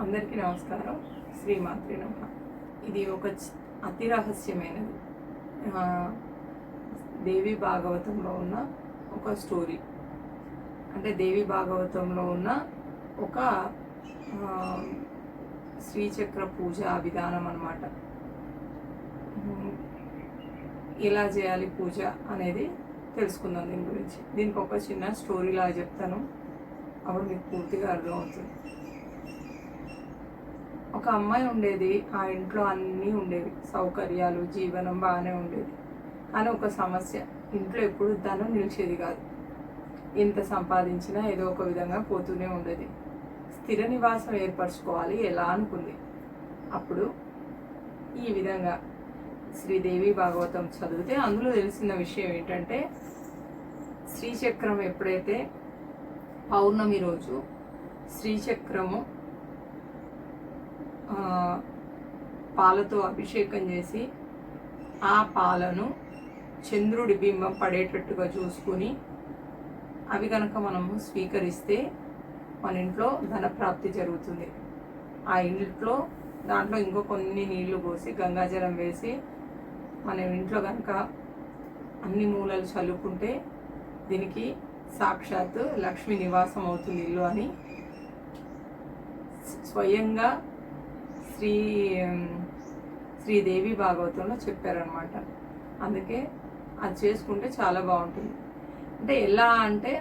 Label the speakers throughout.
Speaker 1: అందరికీ నమస్కారం. శ్రీమాత్రే నమః. ఇది ఒక అతి రహస్యమైనది దేవి భాగవతంలో ఉన్న ఒక స్టోరీ. అంటే దేవి భాగవతంలో ఉన్న ఒక శ్రీచక్ర పూజ విధానం అన్నమాట. ఎలా చేయాలి పూజ అనేది తెలుసుకుందాం. దీని గురించి దీనికి ఒక చిన్న స్టోరీలా చెప్తాను, అప్పుడు మీకు పూర్తిగా అర్థమవుతుంది. ఒక అమ్మాయి ఉండేది. ఆ ఇంట్లో అన్నీ ఉండేవి, సౌకర్యాలు, జీవనం బాగానే ఉండేది. కానీ ఒక సమస్య, ఇంట్లో ఎప్పుడు ధనం నిలిచేది కాదు. ఎంత సంపాదించినా ఏదో ఒక విధంగా పోతూనే ఉండేది. స్థిర నివాసం ఏర్పరచుకోవాలి ఎలా అనుకుంది. అప్పుడు ఈ విధంగా శ్రీదేవి భాగవతం చదివితే అందులో తెలిసిన విషయం ఏంటంటే, శ్రీచక్రం ఎప్పుడైతే పౌర్ణమి రోజు శ్రీచక్రము పాలతో అభిషేకం చేసి ఆ పాలను చంద్రుడి బింబం పడేటట్టుగా చూసుకుని అవి కనుక మనము స్వీకరిస్తే మన ఇంట్లో ధనప్రాప్తి జరుగుతుంది. ఆ ఇంట్లో దాంట్లో ఇంకో కొన్ని నీళ్లు పోసి గంగాజలం వేసి మన ఇంట్లో కనుక అన్ని మూలలు చల్లుకుంటే దీనికి సాక్షాత్తు లక్ష్మి నివాసం అవుతుంది ఇల్లు అని స్వయంగా శ్రీదేవి భాగవతంలో చెప్పారనమాట. అందుకే అది చేసుకుంటే చాలా బాగుంటుంది. అంటే ఎలా అంటే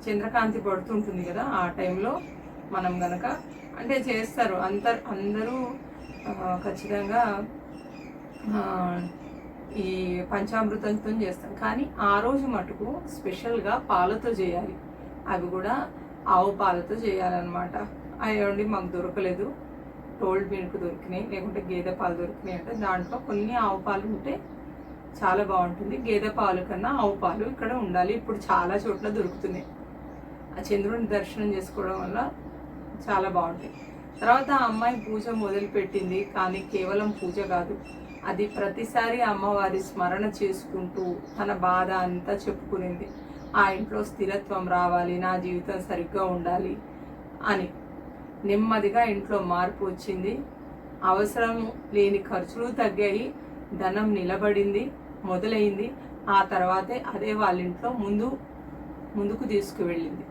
Speaker 1: చంద్రకాంతి పడుతుంటుంది కదా, ఆ టైంలో మనం గనక అంటే చేస్తారు అందరూ ఖచ్చితంగా ఈ పంచామృతంతో చేస్తాం. కానీ ఆ రోజు మటుకు స్పెషల్గా పాలతో చేయాలి. అవి కూడా ఆవు పాలతో చేయాలన్నమాట. అవి మాకు దొరకలేదు, టోల్డ్ మిల్క్ దొరికినాయి, లేకుంటే గేదె పాలు దొరికినాయి. అంటే దాంట్లో కొన్ని ఆవు పాలు ఉంటే చాలా బాగుంటుంది. గేదె పాలు కన్నా ఆవు పాలు ఇక్కడ ఉండాలి. ఇప్పుడు చాలా చోట్ల దొరుకుతున్నాయి. ఆ చంద్రుని దర్శనం చేసుకోవడం వల్ల చాలా బాగుంటుంది. తర్వాత ఆ అమ్మాయి పూజ మొదలుపెట్టింది. కానీ కేవలం పూజ కాదు, అది ప్రతిసారి అమ్మవారి స్మరణ చేసుకుంటూ తన బాధ అంతా చెప్పుకునేది. ఆ ఇంట్లో స్థిరత్వం రావాలి, నా జీవితం సరిగ్గా ఉండాలి అని. నెమ్మదిగా ఇంట్లో మార్పు వచ్చింది. అవసరం లేని ఖర్చులు తగ్గాయి, ధనం నిలబడింది, మొదలైంది. ఆ తర్వాతే అదే వాళ్ళ ఇంట్లో ముందుకు తీసుకువెళ్ళింది.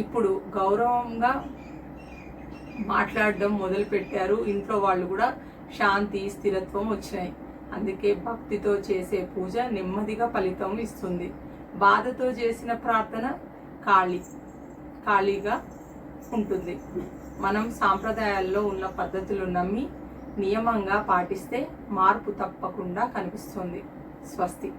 Speaker 1: ఇప్పుడు గౌరవంగా మాట్లాడడం మొదలుపెట్టారు. ఇంట్లో వాళ్ళు కూడా శాంతి, స్థిరత్వం వచ్చినాయి. అందుకే భక్తితో చేసే పూజ నెమ్మదిగా ఫలితం ఇస్తుంది. బాధతో చేసిన ప్రార్థన ఖాళీగా ఉంటుంది. మనం సాంప్రదాయాల్లో ఉన్న పద్ధతులు నమ్మి నియమంగా పాటిస్తే మార్పు తప్పకుండా కనిపిస్తుంది. స్వస్తి.